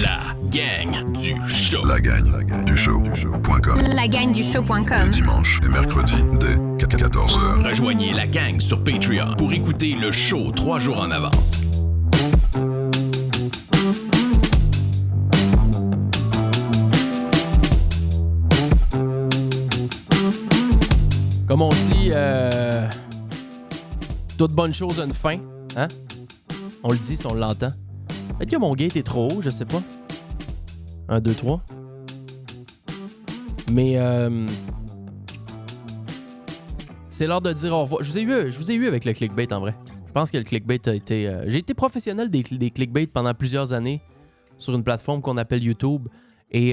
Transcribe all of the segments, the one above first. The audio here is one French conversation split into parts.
La gang du show. La gang du show.com. La gang du show.com. Les dimanches et mercredis dès 14h. Rejoignez la gang sur Patreon pour écouter le show 3 jours en avance. Comme on dit, toute bonne chose a une fin, hein? On le dit si on l'entend. Peut-être que mon gate est trop haut, je sais pas. 1, 2, 3. Mais c'est l'heure de dire au revoir. Je vous ai eu avec le clickbait en vrai. Je pense que le clickbait a été... J'ai été professionnel des clickbait pendant plusieurs années sur une plateforme qu'on appelle YouTube. Et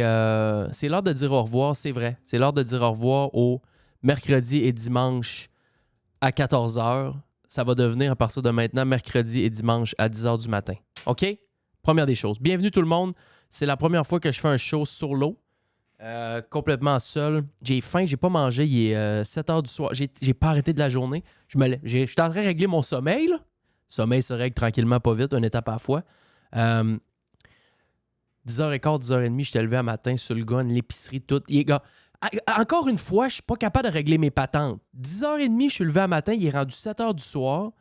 c'est l'heure de dire au revoir, c'est vrai. C'est l'heure de dire au revoir au mercredi et dimanche à 14h. Ça va devenir à partir de maintenant mercredi et dimanche à 10h du matin. OK? Première des choses. Bienvenue tout le monde. C'est la première fois que je fais un show solo. Complètement seul. J'ai faim, j'ai pas mangé. Il est 7h du soir. J'ai pas arrêté de la journée. Je suis en train de régler mon sommeil. Là. Le sommeil se règle tranquillement, pas vite, une étape à la fois. 10h15, 10h30, je t'ai levé à matin sur le gun, l'épicerie, tout. Encore une fois, je suis pas capable de régler mes patentes. 10h30, je suis levé à matin, il est rendu 7h du soir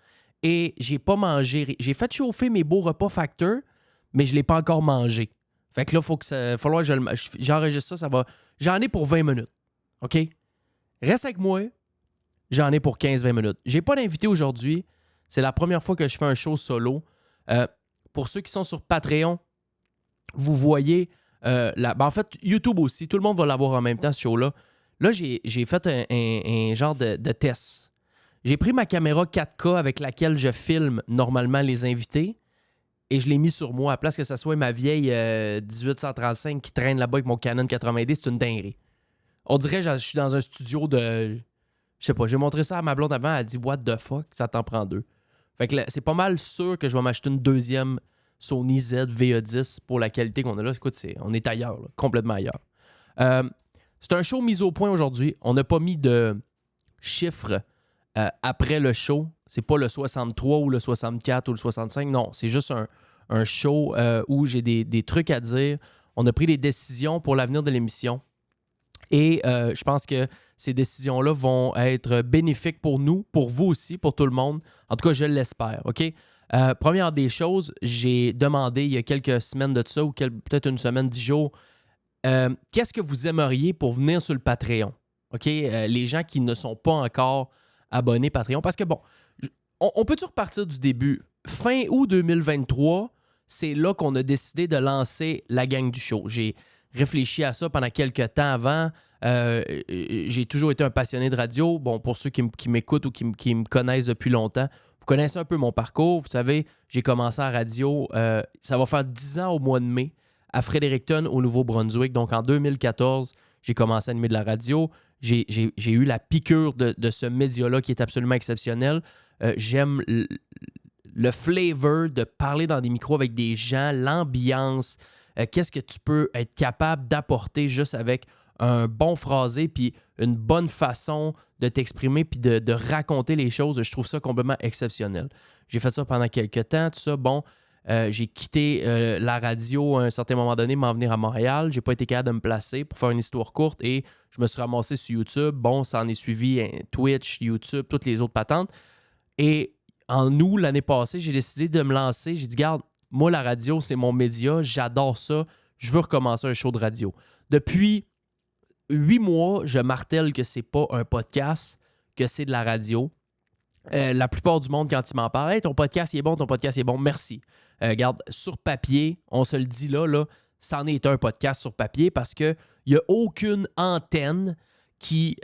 et j'ai pas mangé. J'ai fait chauffer mes beaux repas facteurs, mais je l'ai pas encore mangé. Fait que là, il va falloir que j'enregistre ça va... J'en ai pour 20 minutes. OK? Reste avec moi. J'en ai pour 15-20 minutes. J'ai pas d'invité aujourd'hui. C'est la première fois que je fais un show solo. Pour ceux qui sont sur Patreon, vous voyez... en fait, YouTube aussi. Tout le monde va l'avoir en même temps, ce show-là. Là, j'ai fait un genre de test. J'ai pris ma caméra 4K avec laquelle je filme normalement les invités et je l'ai mis sur moi à place que ça soit ma vieille 1835 qui traîne là-bas avec mon Canon 80D. C'est une dinguerie. On dirait que je suis dans un studio de... Je sais pas, j'ai montré ça à ma blonde avant. Elle a dit « What the fuck? Ça t'en prend deux. » Fait que là, c'est pas mal sûr que je vais m'acheter une deuxième Sony Z VE10 pour la qualité qu'on a là. Écoute, on est ailleurs, là, complètement ailleurs. C'est un show mis au point aujourd'hui. On n'a pas mis de chiffres après le show. C'est pas le 63 ou le 64 ou le 65. Non, c'est juste un show où j'ai des trucs à dire. On a pris des décisions pour l'avenir de l'émission. Et je pense que ces décisions-là vont être bénéfiques pour nous, pour vous aussi, pour tout le monde. En tout cas, je l'espère, OK? Première des choses, j'ai demandé il y a quelques semaines de ça, ou peut-être une semaine, 10 jours, qu'est-ce que vous aimeriez pour venir sur le Patreon? OK? Les gens qui ne sont pas encore abonnés Patreon. Parce que bon, on peut-tu repartir du début? Fin août 2023, c'est là qu'on a décidé de lancer la gang du show. J'ai réfléchi à ça pendant quelques temps avant. J'ai toujours été un passionné de radio. Bon, pour ceux qui m'écoutent ou qui me connaissent depuis longtemps, vous connaissez un peu mon parcours. Vous savez, j'ai commencé à radio, ça va faire 10 ans au mois de mai, à Fredericton, au Nouveau-Brunswick. Donc, en 2014, j'ai commencé à animer de la radio. J'ai eu la piqûre de ce média-là qui est absolument exceptionnel. J'aime le flavor de parler dans des micros avec des gens, l'ambiance. Qu'est-ce que tu peux être capable d'apporter juste avec un bon phrasé puis une bonne façon de t'exprimer puis de raconter les choses. Je trouve ça complètement exceptionnel. J'ai fait ça pendant quelques temps, tout ça. Bon, j'ai quitté la radio à un certain moment donné, m'en venir à Montréal. J'ai pas été capable de me placer pour faire une histoire courte et je me suis ramassé sur YouTube. Bon, ça en est suivi Twitch, YouTube, toutes les autres patentes. Et en août, l'année passée, j'ai décidé de me lancer. J'ai dit, garde, moi, la radio, c'est mon média. J'adore ça. Je veux recommencer un show de radio. Depuis 8 mois, je martèle que c'est pas un podcast, que c'est de la radio. La plupart du monde, quand ils m'en parlent, hey, ton podcast il est bon, merci. Regarde, sur papier, on se le dit là, c'en est un podcast sur papier parce qu'il n'y a aucune antenne qui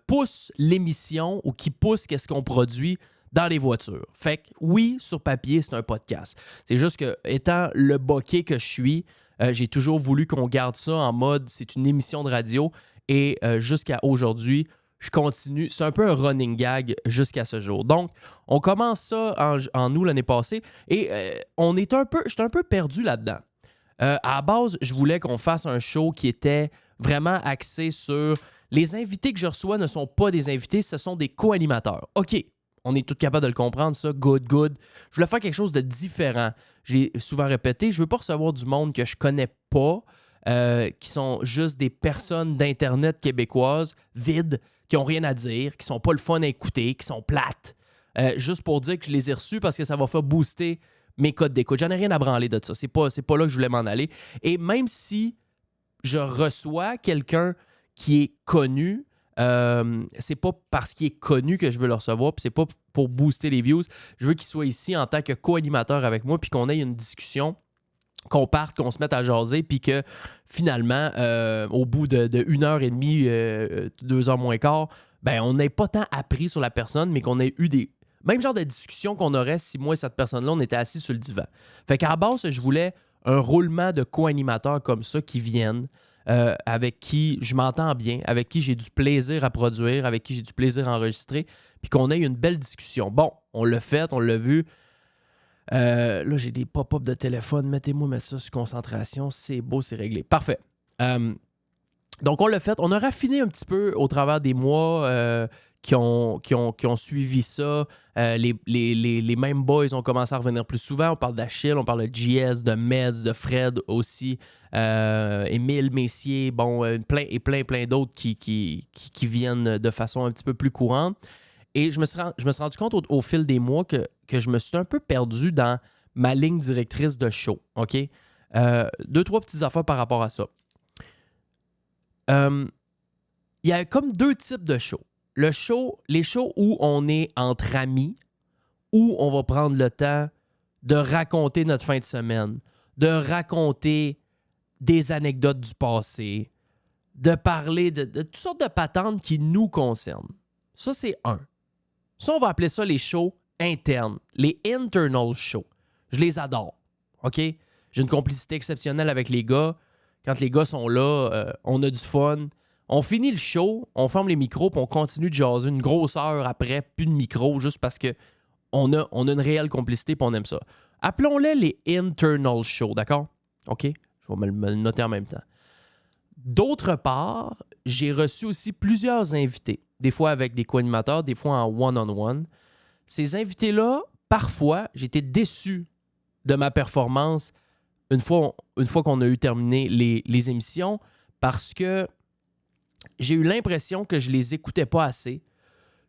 pousse l'émission ou qui pousse qu'est-ce qu'on produit dans les voitures. Fait que oui, sur papier, c'est un podcast. C'est juste que, étant le bokeh que je suis, j'ai toujours voulu qu'on garde ça en mode c'est une émission de radio et jusqu'à aujourd'hui, je continue. C'est un peu un running gag jusqu'à ce jour. Donc, on commence ça en août l'année passée et j'étais un peu perdu là-dedans. À la base, je voulais qu'on fasse un show qui était vraiment axé sur les invités que je reçois ne sont pas des invités, ce sont des co-animateurs. OK, on est tous capables de le comprendre, ça. Good. Je voulais faire quelque chose de différent. J'ai souvent répété, je veux pas recevoir du monde que je connais pas, qui sont juste des personnes d'Internet québécoises, vides, qui ont rien à dire, qui sont pas le fun à écouter, qui sont plates. Juste pour dire que je les ai reçus parce que ça va faire booster mes codes d'écoute. J'en ai rien à branler de ça. C'est pas là que je voulais m'en aller. Et même si je reçois quelqu'un qui est connu, c'est pas parce qu'il est connu que je veux le recevoir, puis c'est pas pour booster les views. Je veux qu'il soit ici en tant que co-animateur avec moi, puis qu'on ait une discussion, qu'on parte, qu'on se mette à jaser, puis que finalement, au bout de 1h30, 2h moins quart, ben on n'ait pas tant appris sur la personne, mais qu'on ait eu des même genre de discussion qu'on aurait si moi et cette personne-là, on était assis sur le divan. Fait qu'à la base, je voulais un roulement de co-animateurs comme ça qui viennent, avec qui je m'entends bien, avec qui j'ai du plaisir à produire, avec qui j'ai du plaisir à enregistrer, puis qu'on ait une belle discussion. Bon, on l'a fait, on l'a vu. Là, j'ai des pop-up de téléphone. Mettez-moi mettre ça sur concentration. C'est beau, c'est réglé. Parfait. Donc, on l'a fait. On a raffiné un petit peu au travers des mois qui ont suivi ça. Les mêmes boys ont commencé à revenir plus souvent. On parle d'Achille, on parle de JS, de Meds, de Fred aussi, Émile Messier, bon, plein d'autres qui viennent de façon un petit peu plus courante. Et je me suis rendu compte au fil des mois que je me suis un peu perdu dans ma ligne directrice de show. OK? 2-3 petites affaires par rapport à ça. Il y a comme 2 types de shows. Les shows où on est entre amis, où on va prendre le temps de raconter notre fin de semaine, de raconter des anecdotes du passé, de parler de toutes sortes de patentes qui nous concernent. Ça, c'est un. Ça, on va appeler ça les shows internes, les internal shows. Je les adore, OK? J'ai une complicité exceptionnelle avec les gars. Quand les gars sont là, on a du fun. On finit le show, on ferme les micros, puis on continue de jaser une grosse heure après, plus de micro, juste parce que on a une réelle complicité, puis on aime ça. Appelons-les les internal shows, d'accord? OK? Je vais me le noter en même temps. D'autre part, j'ai reçu aussi plusieurs invités, des fois avec des co-animateurs, des fois en one-on-one. Ces invités-là, parfois, j'étais déçu de ma performance une fois qu'on a eu terminé les émissions parce que j'ai eu l'impression que je les écoutais pas assez,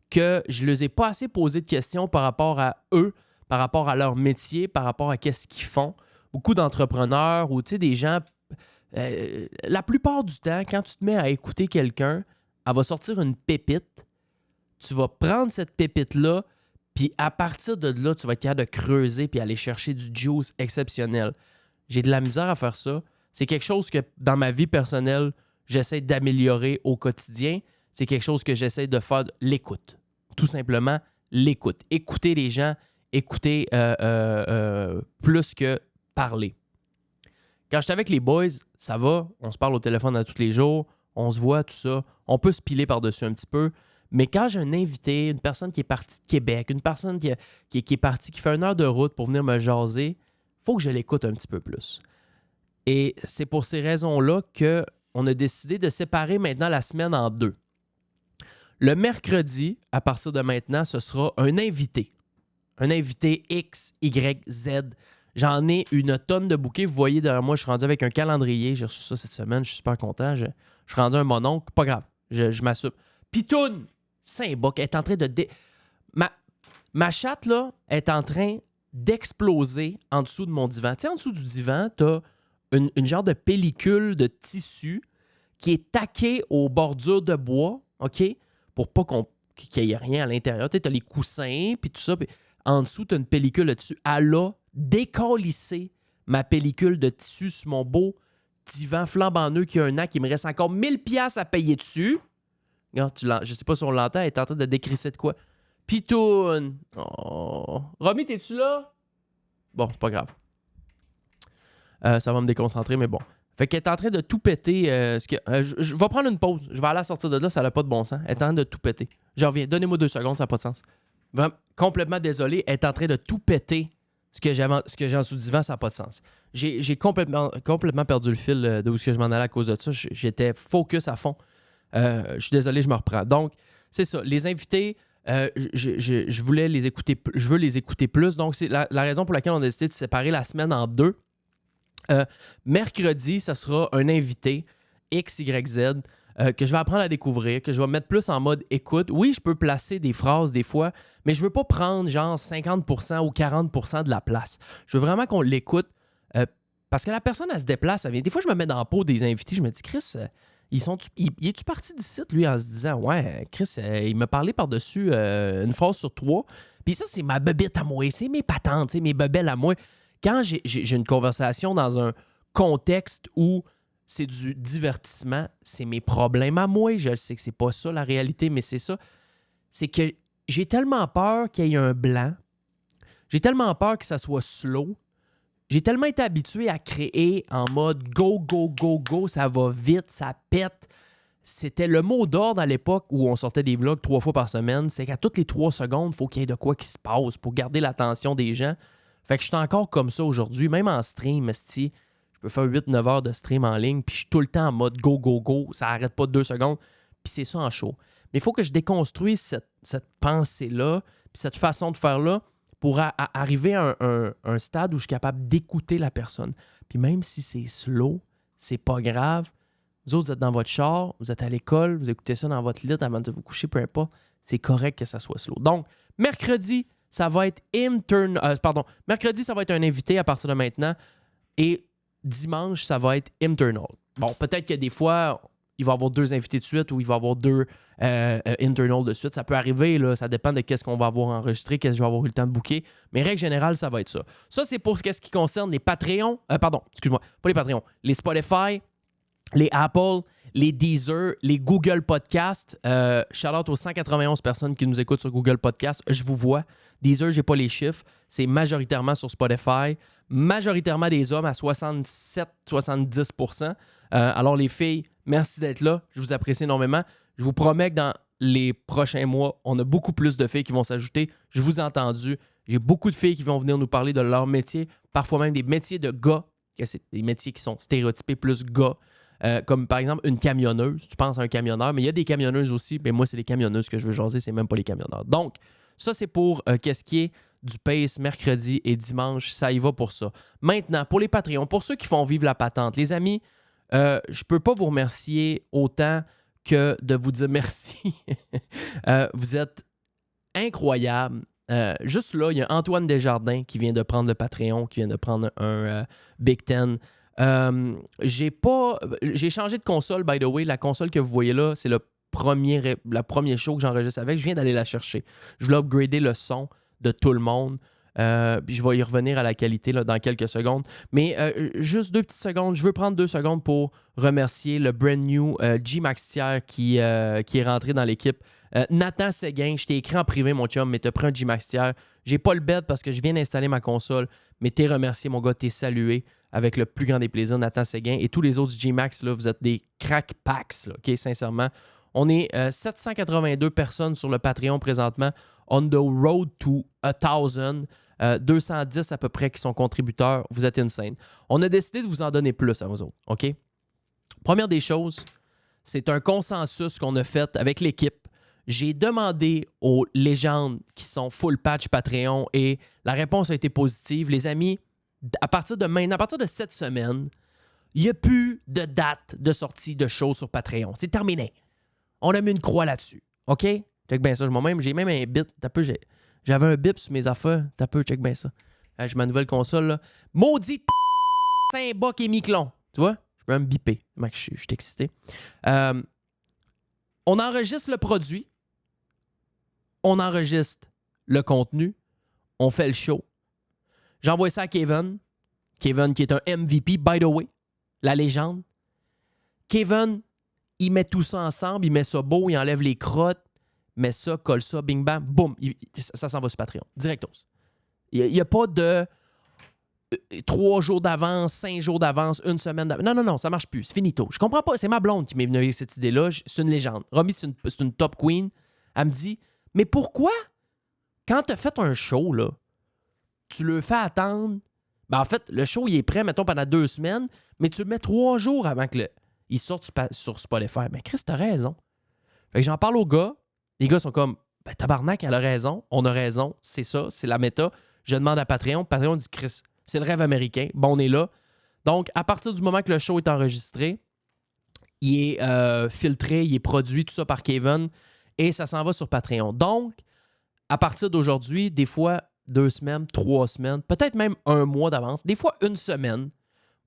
que je ne les ai pas assez posé de questions par rapport à eux, par rapport à leur métier, par rapport à qu'est-ce qu'ils font. Beaucoup d'entrepreneurs ou des gens... la plupart du temps, quand tu te mets à écouter quelqu'un, elle va sortir une pépite. Tu vas prendre cette pépite-là, puis à partir de là, tu vas être capable de creuser puis aller chercher du juice exceptionnel. J'ai de la misère à faire ça. C'est quelque chose que, dans ma vie personnelle, j'essaie d'améliorer au quotidien. C'est quelque chose que j'essaie de faire, l'écoute. Tout simplement, l'écoute. Écouter les gens, écouter plus que parler. Quand j'étais avec les boys, ça va, on se parle au téléphone à tous les jours, on se voit, tout ça, on peut se piler par-dessus un petit peu, mais quand j'ai un invité, une personne qui est partie de Québec, une personne qui est partie, qui fait 1 heure de route pour venir me jaser, il faut que je l'écoute un petit peu plus. Et c'est pour ces raisons-là qu'on a décidé de séparer maintenant la semaine en 2. Le mercredi, à partir de maintenant, ce sera un invité. Un invité X, Y, Z. J'en ai une tonne de bouquets. Vous voyez derrière moi, je suis rendu avec un calendrier. J'ai reçu ça cette semaine. Je suis super content. Je suis rendu un mononcle. Pas grave. Je m'assume. Pitoune, Saint-Boc, est en train de... Ma chatte, là, est en train d'exploser en dessous de mon divan. Tu sais, en dessous du divan, t'as une genre de pellicule de tissu qui est taquée aux bordures de bois, OK? Pour pas qu'il y ait rien à l'intérieur. Tu sais, t'as les coussins, puis tout ça. Puis en dessous, t'as une pellicule de tissu. Elle a décalissé ma pellicule de tissu sur mon beau divan flambant neuf qui a 1 an, qui me reste encore 1000$ à payer dessus. Regarde, je sais pas si on l'entend, elle est en train de décrisser de quoi. Pitoune! Oh. Romy, t'es-tu là? Bon, c'est pas grave. Ça va me déconcentrer, mais bon. Fait qu'elle est en train de tout péter. Je vais prendre une pause. Je vais aller sortir de là, ça n'a pas de bon sens. Elle est en train de tout péter. Je reviens. Donnez-moi 2 secondes, ça n'a pas de sens. Vraiment, complètement désolé. Elle est en train de tout péter. Ce que j'ai en dessous du divan, ça n'a pas de sens. J'ai complètement perdu le fil de où je m'en allais à cause de ça. J'étais focus à fond. Je suis désolé, je me reprends. Donc, c'est ça. Les invités, je voulais les écouter, je veux les écouter plus. Donc, c'est la raison pour laquelle on a décidé de séparer la semaine en deux. Mercredi, ça sera un invité XYZ que je vais apprendre à découvrir, que je vais mettre plus en mode écoute. Oui, je peux placer des phrases des fois, mais je veux pas prendre genre 50% ou 40% de la place. Je veux vraiment qu'on l'écoute parce que la personne, elle se déplace. Elle vient. Des fois, je me mets dans la peau des invités. Je me dis, Chris, il est-tu parti du site, lui, en se disant, ouais, Chris, il m'a parlé par-dessus une phrase sur 3. Puis ça, c'est ma bebête à moi. C'est mes patentes, mes bebelles à moi. Quand j'ai une conversation dans un contexte où c'est du divertissement, c'est mes problèmes à moi. Je sais que c'est pas ça la réalité, mais c'est ça. C'est que j'ai tellement peur qu'il y ait un blanc. J'ai tellement peur que ça soit slow. J'ai tellement été habitué à créer en mode go, go, go, go, ça va vite, ça pète. C'était le mot d'ordre à l'époque où on sortait des vlogs 3 fois par semaine. C'est qu'à toutes les 3 secondes, il faut qu'il y ait de quoi qui se passe pour garder l'attention des gens. Fait que je suis encore comme ça aujourd'hui, même en stream, esti. Je peux faire 8-9 heures de stream en ligne, puis je suis tout le temps en mode go, go, go. Ça n'arrête pas de 2 secondes, puis c'est ça en show. Mais il faut que je déconstruise cette pensée-là, puis cette façon de faire-là, pour arriver à un stade où je suis capable d'écouter la personne. Puis même si c'est slow, c'est pas grave. Vous autres, vous êtes dans votre char, vous êtes à l'école, vous écoutez ça dans votre lit avant de vous coucher, peu importe. C'est correct que ça soit slow. Donc, mercredi, ça va être mercredi, ça va être un invité à partir de maintenant. Et dimanche, ça va être internal. Bon, peut-être que des fois, il va y avoir 2 invités de suite ou il va y avoir 2 internal de suite. Ça peut arriver, là. Ça dépend de qu'est-ce qu'on va avoir enregistré, qu'est-ce que je vais avoir eu le temps de booker. Mais règle générale, ça va être ça. Ça, c'est pour ce qui concerne les Patreons. Excuse-moi, pas les Patreons. Les Spotify, les Apple, les Deezer, les Google Podcasts. Shout-out aux 191 personnes qui nous écoutent sur Google Podcasts. Je vous vois. Deezer, j'ai pas les chiffres. C'est majoritairement sur Spotify. Majoritairement des hommes à 67-70%. Alors les filles, merci d'être là. Je vous apprécie énormément. Je vous promets que dans les prochains mois, on a beaucoup plus de filles qui vont s'ajouter. Je vous ai entendu. J'ai beaucoup de filles qui vont venir nous parler de leur métier. Parfois même des métiers de gars. C'est des métiers qui sont stéréotypés plus gars. Comme par exemple une camionneuse. Tu penses à un camionneur, mais il y a des camionneuses aussi. Mais moi, c'est les camionneuses que je veux jaser. C'est même pas les camionneurs. Donc, ça, c'est pour qu'est-ce qui est du Pace mercredi et dimanche. Ça y va pour ça. Maintenant, pour les Patreons, pour ceux qui font vivre la patente, les amis, je peux pas vous remercier autant que de vous dire merci. Vous êtes incroyables. Juste là, il y a Antoine Desjardins qui vient de prendre le Patreon, qui vient de prendre un Big Ten. J'ai changé de console, by the way. La console que vous voyez là, c'est la première show que j'enregistre avec. Je viens d'aller la chercher. Je voulais upgrader le son de tout le monde. Puis je vais y revenir à la qualité là, dans quelques secondes. Mais juste 2 petites secondes. Je veux prendre 2 secondes pour remercier le brand new G Max Thiers qui est rentré dans l'équipe. Nathan Séguin, je t'ai écrit en privé, mon chum, mais t'as pris un G Max Thiers. J'ai pas le bed parce que je viens d'installer ma console, mais t'es remercié, mon gars, t'es salué avec le plus grand des plaisirs, Nathan Séguin. Et tous les autres G Max, là, vous êtes des crack packs, là, OK, sincèrement. On est 782 personnes sur le Patreon présentement. On the road to 1,000. 210 à peu près qui sont contributeurs. Vous êtes insane. On a décidé de vous en donner plus à vous autres, OK? Première des choses, c'est un consensus qu'on a fait avec l'équipe. J'ai demandé aux légendes qui sont full patch Patreon et la réponse a été positive. Les amis, à partir de maintenant, à partir de cette semaine, il n'y a plus de date de sortie de show sur Patreon. C'est terminé. On a mis une croix là-dessus, OK? Check bien ça. J'ai même un bip. J'avais un bip sur mes affaires. T'as peu, check bien ça. J'ai ma nouvelle console, là. Maudit Saint-Boc et Miquelon. Tu vois? Je peux me biper. Mec, je suis excité. On enregistre le produit. On enregistre le contenu. On fait le show. J'envoie ça à Kevin. Kevin qui est un MVP, by the way. La légende. Kevin, il met tout ça ensemble. Il met ça beau. Il enlève les crottes. Met ça, colle ça, bing bam, boum, ça s'en va sur Patreon, directos. Il n'y a pas de 3 jours d'avance, 5 jours d'avance, 1 semaine d'avance. Non, ça marche plus, c'est finito. Je comprends pas, c'est ma blonde qui m'est venue avec cette idée-là, c'est une légende. Romy, c'est une top queen. Elle me dit, mais pourquoi, quand tu as fait un show, là, tu le fais attendre, ben en fait, le show, il est prêt, mettons, pendant 2 semaines, mais tu le mets 3 jours avant qu'il sorte sur Spotify. Mais Chris, t'as raison. Fait que j'en parle aux gars. Les gars sont comme, Ben, tabarnak, elle a raison. On a raison. C'est ça. C'est la méta. Je demande à Patreon. Patreon dit, Chris, c'est le rêve américain. Bon, on est là. Donc, à partir du moment que le show est enregistré, il est filtré, il est produit, tout ça par Kevin, et ça s'en va sur Patreon. Donc, à partir d'aujourd'hui, des fois 2 semaines, 3 semaines, peut-être même 1 mois d'avance, des fois 1 semaine,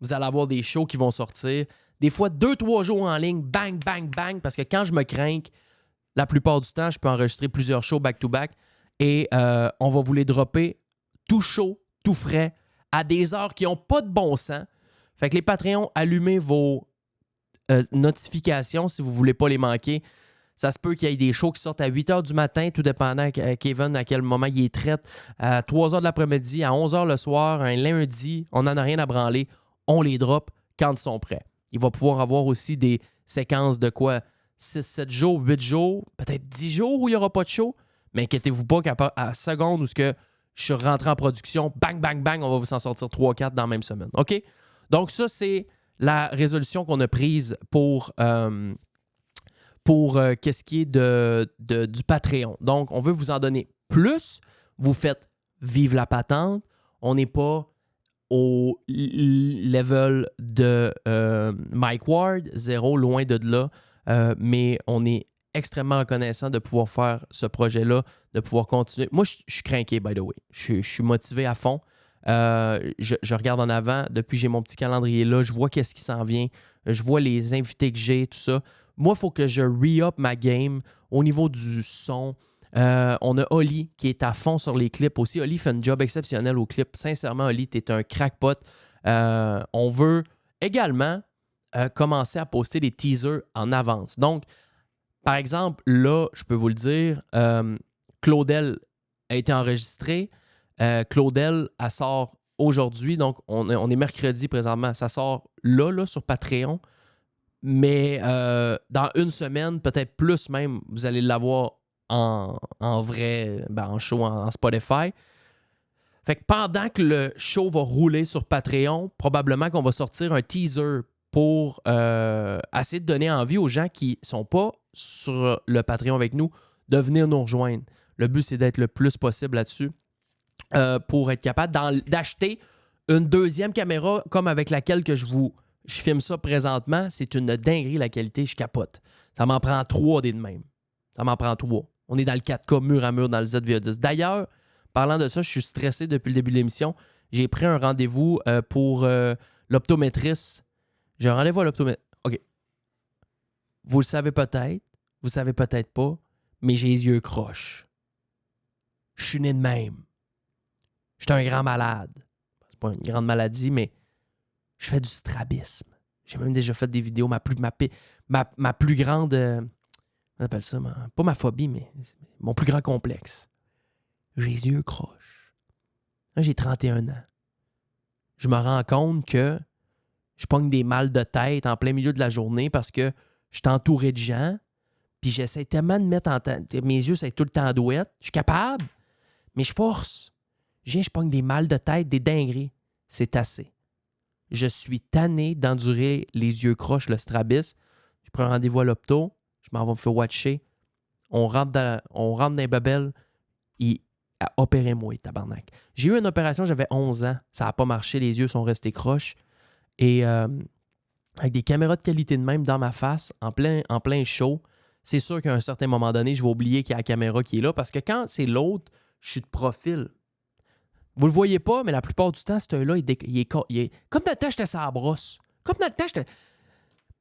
vous allez avoir des shows qui vont sortir. Des fois 2-3 jours en ligne, bang, bang, bang, parce que quand je me crains, la plupart du temps, je peux enregistrer plusieurs shows back-to-back et on va vous les dropper tout chaud, tout frais, à des heures qui n'ont pas de bon sens. Fait que les Patreons, allumez vos notifications si vous ne voulez pas les manquer. Ça se peut qu'il y ait des shows qui sortent à 8 h du matin, tout dépendant Kevin à quel moment il est traite, à 3 h de l'après-midi, à 11 h le soir, un lundi. On n'en a rien à branler. On les drop quand ils sont prêts. Il va pouvoir avoir aussi des séquences de quoi? 6, 7 jours, 8 jours, peut-être 10 jours où il n'y aura pas de show. Mais inquiétez-vous pas qu'à la seconde où je suis rentré en production, bang, bang, bang, on va vous en sortir 3-4 dans la même semaine. OK? Donc ça, c'est la résolution qu'on a prise pour qu'est-ce qui est du Patreon. Donc, on veut vous en donner plus. Vous faites vivre la patente. On n'est pas au level de Mike Ward, 0, loin de là. Mais on est extrêmement reconnaissant de pouvoir faire ce projet-là, de pouvoir continuer. Moi, je suis craqué, by the way. Je suis motivé à fond. Je regarde en avant. Depuis que j'ai mon petit calendrier là, je vois qu'est-ce qui s'en vient. Je vois les invités que j'ai, tout ça. Moi, il faut que je re-up ma game au niveau du son. On a Oli qui est à fond sur les clips aussi. Oli fait un job exceptionnel aux clips. Sincèrement, Oli, t'es un crackpot. On veut également commencer à poster des teasers en avance. Donc, par exemple, là, je peux vous le dire, Claudel a été enregistrée. Claudel, elle sort aujourd'hui. Donc, on est mercredi présentement. Ça sort là sur Patreon. Mais dans 1 semaine, peut-être plus même, vous allez l'avoir en vrai, en show, en Spotify. Fait que pendant que le show va rouler sur Patreon, probablement qu'on va sortir un teaser pour essayer de donner envie aux gens qui ne sont pas sur le Patreon avec nous de venir nous rejoindre. Le but, c'est d'être le plus possible là-dessus pour être capable d'acheter une 2e caméra comme avec laquelle que je filme ça présentement. C'est une dinguerie, la qualité, je capote. Ça m'en prend 3 des de même. Ça m'en prend 3. On est dans le 4K mur à mur dans le ZVA10. D'ailleurs, parlant de ça, je suis stressé depuis le début de l'émission. J'ai pris un rendez-vous pour l'optométriste. J'ai un rendez-vous à l'optométriste. OK. Vous le savez peut-être, vous savez peut-être pas, mais j'ai les yeux croches. Je suis né de même. Je suis un grand malade. C'est pas une grande maladie, mais je fais du strabisme. J'ai même déjà fait des vidéos. Ma plus grande... on appelle ça, pas ma phobie, mais mon plus grand complexe. J'ai les yeux croches. Là, j'ai 31 ans. Je me rends compte que je pogne des mal de tête en plein milieu de la journée parce que je suis entouré de gens, puis j'essaie tellement de mettre mes yeux, c'est tout le temps douette. Je suis capable, mais je force. Je pogne des mal de tête, des dingueries. C'est assez. Je suis tanné d'endurer les yeux croches, le strabisme. Je prends un rendez-vous à l'opto. Je m'en vais me faire watcher. On rentre dans les babelles. Opérez-moi, tabarnak. J'ai eu une opération, j'avais 11 ans. Ça n'a pas marché. Les yeux sont restés croches. Et avec des caméras de qualité de même dans ma face, en plein show, c'est sûr qu'à un certain moment donné, je vais oublier qu'il y a la caméra qui est là. Parce que quand c'est l'autre, je suis de profil. Vous le voyez pas, mais la plupart du temps, cet œil-là, il est comme dans le temps, j'étais sur la brosse. Comme dans le temps, j'étais...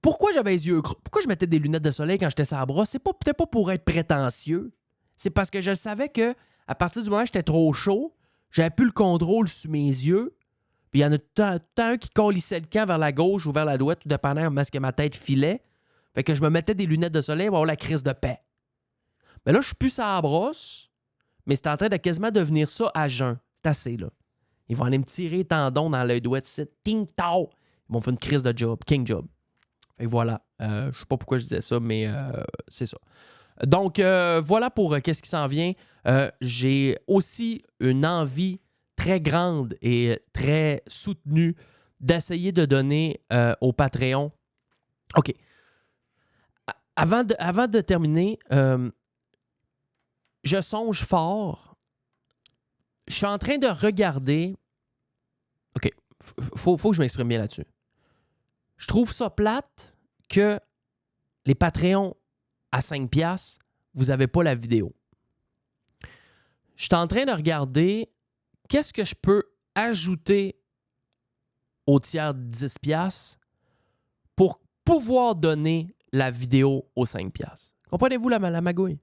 Pourquoi j'avais les yeux gros? Pourquoi je mettais des lunettes de soleil quand j'étais sur la brosse? C'est peut-être pas pour être prétentieux. C'est parce que je savais que à partir du moment où j'étais trop chaud, j'avais plus le contrôle sur mes yeux. Puis il y en a tout un qui collissait le camp vers la gauche ou vers la droite, tout dépendant de ce que ma tête filait. Fait que je me mettais des lunettes de soleil pour avoir la crise de paix. Mais là, je suis plus sur la brosse, mais c'est en train de quasiment devenir ça à jeun. C'est assez, là. Ils vont aller me tirer les tendons dans l'œil droit. Ting-tao! Ils vont faire une crise de job. King job. Fait que voilà. Je sais pas pourquoi je disais ça, mais c'est ça. Donc, voilà pour qu'est-ce qui s'en vient. J'ai aussi une envie très grande et très soutenue d'essayer de donner au Patreon. OK. Avant de terminer, je songe fort. Je suis en train de regarder... OK, faut que je m'exprime bien là-dessus. Je trouve ça plate que les Patreons à 5$, vous n'avez pas la vidéo. Je suis en train de regarder qu'est-ce que je peux ajouter au tiers de 10$ pour pouvoir donner la vidéo aux 5$. Comprenez-vous la magouille?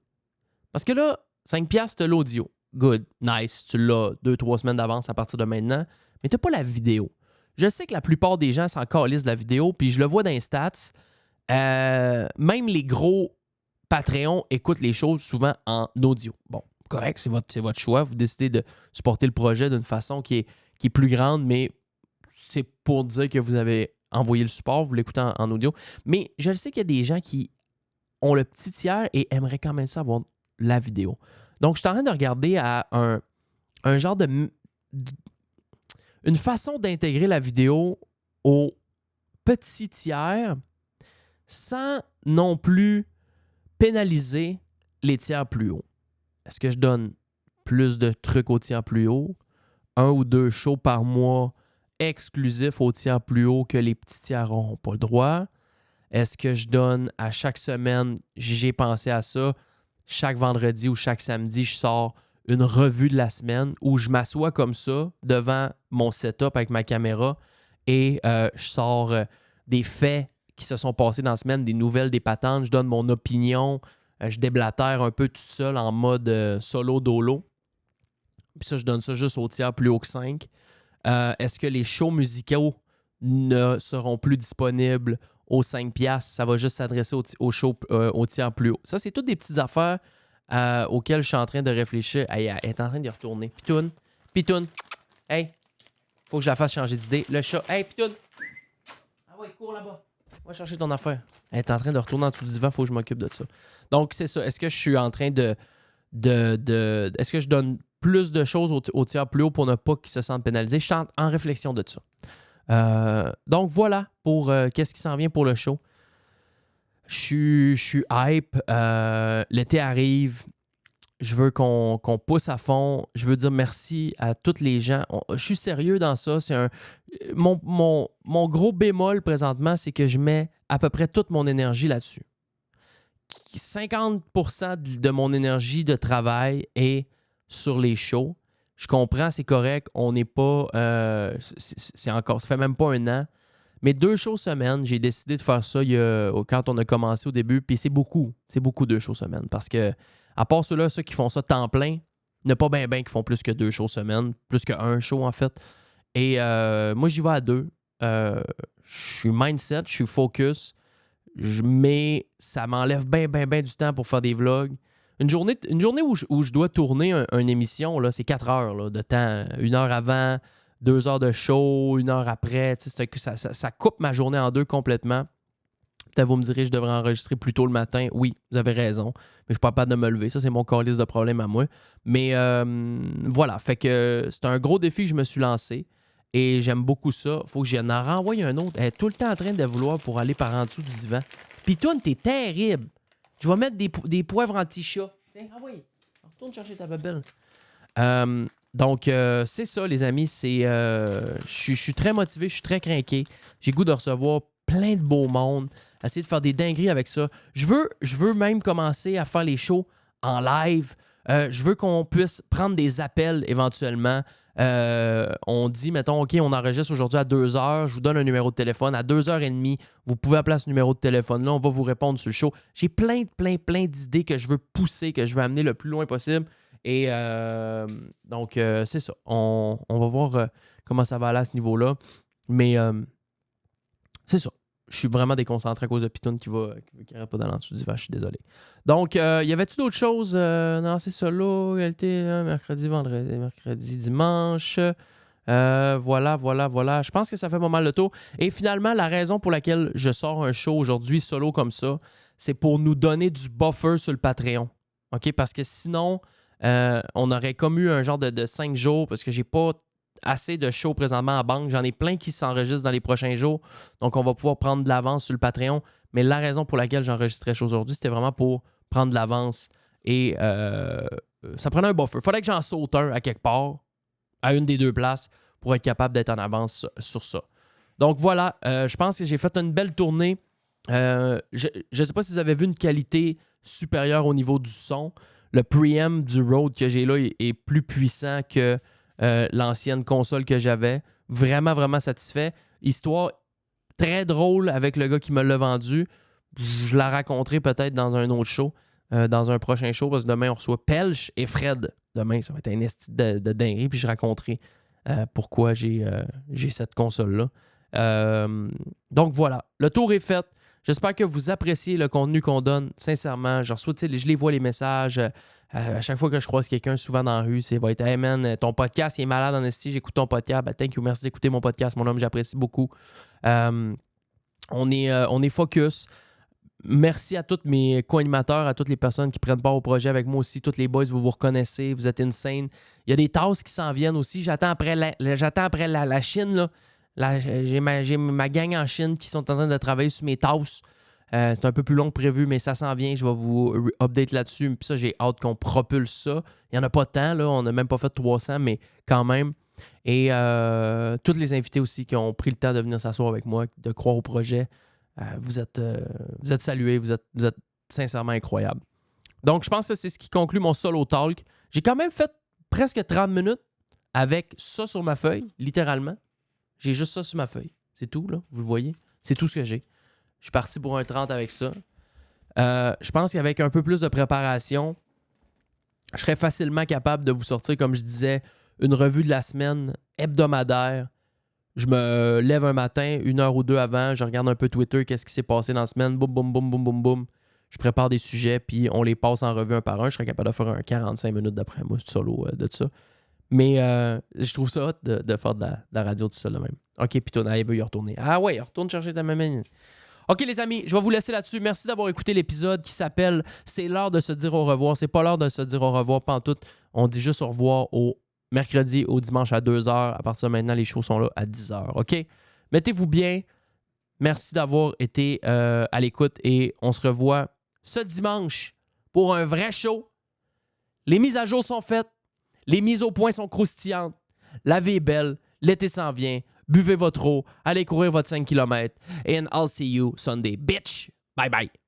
Parce que là, 5$, c'est l'audio. Good, nice, tu l'as 2-3 semaines d'avance à partir de maintenant, mais tu n'as pas la vidéo. Je sais que la plupart des gens s'en calissent de la vidéo, puis je le vois dans les stats. Même les gros Patreons écoutent les choses souvent en audio. Bon, correct, c'est votre choix. Vous décidez de supporter le projet d'une façon qui est plus grande, mais c'est pour dire que vous avez envoyé le support, vous l'écoutez en audio. Mais je le sais qu'il y a des gens qui ont le petit tiers et aimeraient quand même ça avoir la vidéo. Donc, je suis en train de regarder à un genre de... une façon d'intégrer la vidéo au petit tiers sans non plus pénaliser les tiers plus hauts. Est-ce que je donne plus de trucs aux tiers plus hauts? 1 ou 2 shows par mois exclusifs aux tiers plus hauts que les petits tiers n'ont pas le droit? Est-ce que je donne à chaque semaine, j'ai pensé à ça, chaque vendredi ou chaque samedi, je sors une revue de la semaine où je m'assois comme ça devant mon setup avec ma caméra et je sors des faits qui se sont passés dans la semaine, des nouvelles, des patentes, je donne mon opinion, je déblatère un peu tout seul en mode solo-dolo. Puis ça, je donne ça juste au tiers plus haut que 5. Est-ce que les shows musicaux ne seront plus disponibles aux 5$? Ça va juste s'adresser aux shows au tiers plus haut. Ça, c'est toutes des petites affaires auxquelles je suis en train de réfléchir. Elle est en train d'y retourner. Pitoun. Hey, faut que je la fasse changer d'idée. Le chat. Hey, Pitoun. Ah ouais, cours là-bas. Va chercher ton affaire. Elle est en train de retourner en dessous du divan. Faut que je m'occupe de ça. Donc, c'est ça. Est-ce que je suis en train est-ce que je donne plus de choses au tiers plus haut pour ne pas qu'ils se sentent pénalisés? Je suis en réflexion de ça. Donc, voilà pour qu'est-ce qui s'en vient pour le show. Je suis hype. L'été arrive. Je veux qu'on pousse à fond. Je veux dire merci à tous les gens. Je suis sérieux dans ça. Mon gros bémol présentement, c'est que je mets à peu près toute mon énergie là-dessus. 50% de mon énergie de travail est sur les shows. Je comprends, c'est correct. On n'est pas... ça fait même pas un an. Mais 2 shows semaine, j'ai décidé de faire ça quand on a commencé au début. Puis c'est beaucoup 2 shows semaine. Parce que, à part ceux qui font ça temps plein, il n'y a pas bien qui font plus que 2 shows semaine. Plus qu'un show, en fait. Et moi, j'y vais à 2. Je suis mindset, je suis focus. Mais ça m'enlève bien du temps pour faire des vlogs. Une journée où je dois tourner une émission, là, c'est 4 heures là, de temps. 1 heure avant, 2 heures de show, 1 heure après. Ça coupe ma journée en 2 complètement. Peut-être vous me direz, je devrais enregistrer plus tôt le matin. Oui, vous avez raison. Mais je ne suis pas capable de me lever. Ça, c'est mon calice de problème à moi. Mais voilà. Fait que c'est un gros défi que je me suis lancé. Et j'aime beaucoup ça. Faut que j'en renvoie un autre. Elle est tout le temps en train de vouloir pour aller par en dessous du divan. Pitoune, t'es terrible. Je vais mettre des poivres anti-chat. Tiens, ah oui. Retourne chercher ta babelle. Donc, c'est ça, les amis. Je suis très motivé, je suis très craqué. J'ai goût de recevoir plein de beaux mondes. Essayer de faire des dingueries avec ça. Je veux même commencer à faire les shows en live. Je veux qu'on puisse prendre des appels éventuellement. On dit, mettons, OK, on enregistre aujourd'hui à 2h. Je vous donne un numéro de téléphone. À 2h30, vous pouvez appeler à ce numéro de téléphone-là. On va vous répondre sur le show. J'ai plein d'idées que je veux pousser, que je veux amener le plus loin possible. Et donc, c'est ça. On va voir comment ça va aller à ce niveau-là. Mais c'est ça. Je suis vraiment déconcentré à cause de Pitoun qui n'arrête pas d'aller en dessous du divan. Je suis désolé. Donc, y avait-tu d'autres choses? Non, c'est ça là. Réalité, mercredi, vendredi, mercredi, dimanche. Voilà. Je pense que ça fait pas mal le tour. Et finalement, la raison pour laquelle je sors un show aujourd'hui solo comme ça, c'est pour nous donner du buffer sur le Patreon. OK? Parce que sinon, on aurait comme eu un genre de 5 jours parce que j'ai pas assez de shows présentement à banque. J'en ai plein qui s'enregistrent dans les prochains jours. Donc, on va pouvoir prendre de l'avance sur le Patreon. Mais la raison pour laquelle j'enregistrais aujourd'hui, c'était vraiment pour prendre de l'avance et ça prenait un buffer. Fallait que j'en saute un à quelque part, à une des deux places, pour être capable d'être en avance sur ça. Donc voilà, je pense que j'ai fait une belle tournée. Je ne sais pas si vous avez vu une qualité supérieure au niveau du son. Le preamp du Rode que j'ai là est plus puissant que l'ancienne console que j'avais. Vraiment, vraiment satisfait. Histoire très drôle avec le gars qui me l'a vendu. Je la raconterai peut-être dans un autre show, dans un prochain show, parce que demain, on reçoit Pelch et Fred. Demain, ça va être un esti de dinguerie, puis je raconterai pourquoi j'ai cette console-là. Donc voilà, le tour est fait. J'espère que vous appréciez le contenu qu'on donne. Sincèrement, je reçois, je les vois les messages. À chaque fois que je croise quelqu'un, souvent dans la rue, c'est va être hey man, ton podcast il est malade en esti, j'écoute ton podcast. Ben, thank you, merci d'écouter mon podcast, mon homme, j'apprécie beaucoup. On est focus. Merci à tous mes co-animateurs, à toutes les personnes qui prennent part au projet avec moi aussi. Tous les boys, vous reconnaissez, vous êtes insane. Il y a des tasks qui s'en viennent aussi. J'attends après la Chine, là. J'ai ma gang en Chine qui sont en train de travailler sur mes tasks. C'est un peu plus long que prévu, mais ça s'en vient. Je vais vous update là-dessus. Puis ça, j'ai hâte qu'on propulse ça. Il n'y en a pas tant, là. On n'a même pas fait 300, mais quand même. Et tous les invités aussi qui ont pris le temps de venir s'asseoir avec moi, de croire au projet. Vous êtes salués. Vous êtes sincèrement incroyables. Donc, je pense que c'est ce qui conclut mon solo talk. J'ai quand même fait presque 30 minutes avec ça sur ma feuille, littéralement. J'ai juste ça sur ma feuille. C'est tout, là. Vous le voyez? C'est tout ce que j'ai. Je suis parti pour un 30 avec ça. Je pense qu'avec un peu plus de préparation, je serais facilement capable de vous sortir, comme je disais, une revue de la semaine hebdomadaire. Je me lève un matin, 1 heure ou 2 avant, je regarde un peu Twitter, qu'est-ce qui s'est passé dans la semaine, boum, boum, boum, boum, boum, boum. Je prépare des sujets, puis on les passe en revue un par un. Je serais capable de faire un 45 minutes d'après moi, solo de ça. Mais je trouve ça hot de faire de la radio tout seul là même. OK, puis toi, il veut y retourner. Ah ouais, retourne chercher ta maman. OK, les amis, je vais vous laisser là-dessus. Merci d'avoir écouté l'épisode qui s'appelle « C'est l'heure de se dire au revoir ». C'est pas l'heure de se dire au revoir, pantoute. On dit juste au revoir au mercredi, au dimanche à 2h. À partir de maintenant, les shows sont là à 10h. OK? Mettez-vous bien. Merci d'avoir été à l'écoute et on se revoit ce dimanche pour un vrai show. Les mises à jour sont faites. Les mises au point sont croustillantes. La vie est belle. L'été s'en vient. Buvez votre eau. Allez courir votre 5 km. And I'll see you Sunday. Bitch! Bye bye.